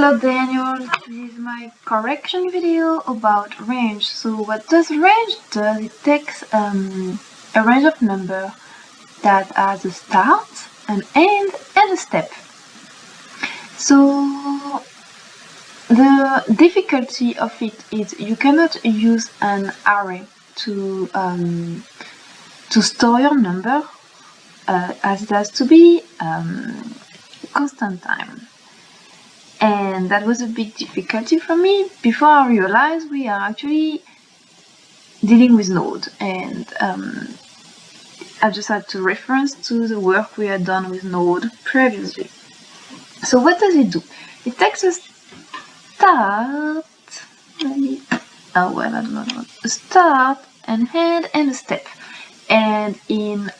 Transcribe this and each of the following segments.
Hello Daniel, this is my correction video about range. So what does range do? It takes a range of number that has a start, an end and a step. So the difficulty of it is you cannot use an array to store your number as it has to be constant time. And that was a big difficulty for me before I realized we are actually dealing with Node, and I just had to reference to the work we had done with Node previously. So what does it do? It takes a start, a start, an end and a step. And in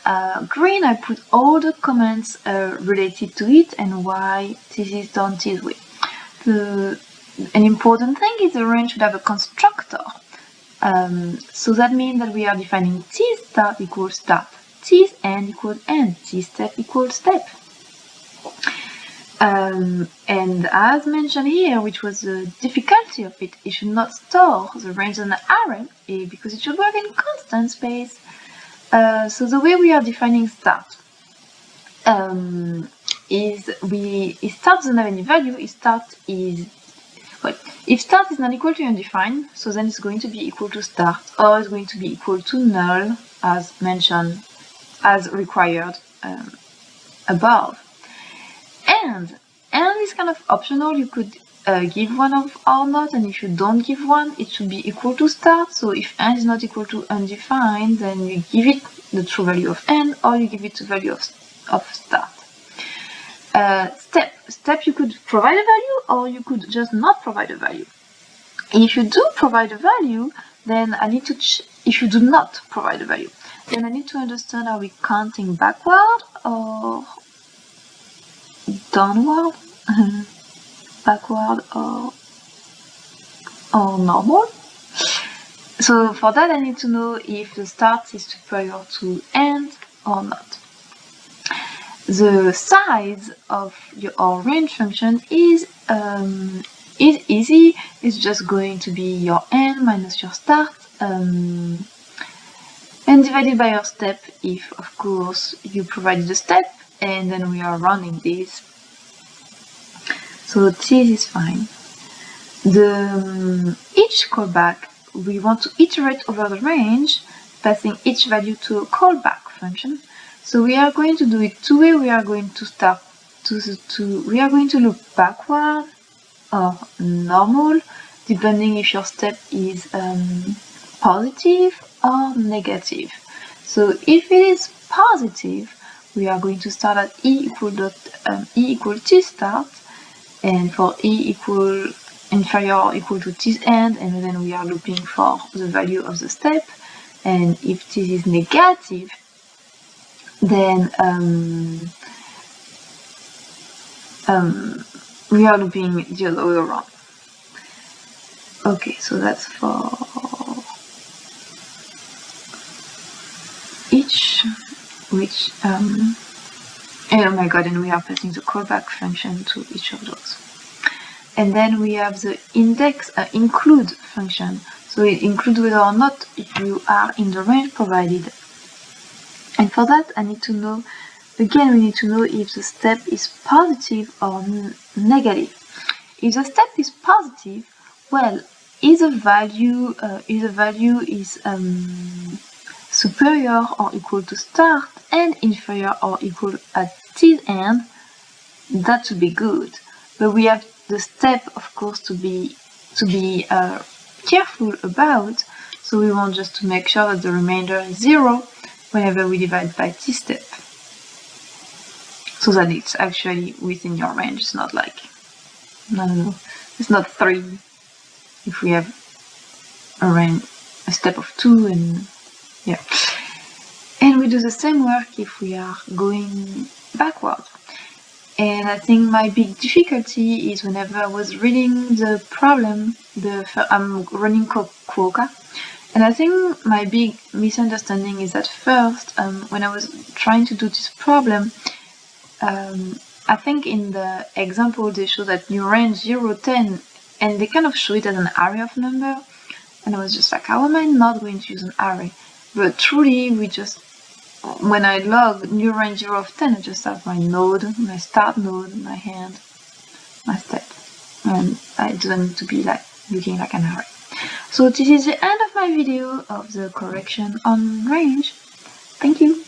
green I put all the comments related to it and why this is done this way. An important thing is the range should have a constructor. So that means that we are defining t start equals start, t end equals end, t step equals step. And as mentioned here, which was the difficulty of it, it should not store the range in an array because it should work in constant space. So the way we are defining start is if start doesn't have any value, if start is not equal to undefined, so then it's going to be equal to start, or it's going to be equal to null as mentioned, as required above. And is kind of optional. You could give one of or not, and if you don't give one, it should be equal to start. So if n is not equal to undefined, then you give it the true value of n, or you give it the value of start. Step, you could provide a value, or you could just not provide a value. If you do provide a value, then I need to if you do not provide a value, then I need to understand, are we counting backward or downward? Backward or normal. So for that I need to know if the start is superior to end or not. The size of your range function is easy. It's just going to be your n minus your start and divided by your step if of course you provided a step, and then we are running this. So this is fine. Each callback, we want to iterate over the range, passing each value to a callback function. So we are going to do it two ways. We are going to start we are going to look backward or normal, depending if your step is positive or negative. So if it is positive, we are going to start at e equal t start, and for e equal inferior or equal to t end, and then we are looking for the value of the step. And if this is negative, then we are looping the other way around. Okay, so that's for each, which oh my god, and we are passing the callback function to each of those. And then we have the index include function. So it includes whether or not you are in the range provided. And for that I need to know, again we need to know if the step is positive or negative. If the step is positive, well, if the value is superior or equal to start and inferior or equal at t end, that would be good. But we have the step, of course, to be careful about. So we want just to make sure that the remainder is 0 whenever we divide by t step, so that it's actually within your range. It's not like, no, it's not 3 if we have a step of 2, and yeah. And we do the same work if we are going backward. And I think my big difficulty is whenever I was reading the problem, I'm running Quokka, and I think my big misunderstanding is that first, when I was trying to do this problem, I think in the example they show that new range 0, 10, and they kind of show it as an array of number, and I was just like, how am I not going to use an array? But truly, when I log new range 0 of 10, I just have my node, my start node, my hand, my step, and it doesn't need to be like looking like an array. So this is the end of my video of the correction on range. Thank you.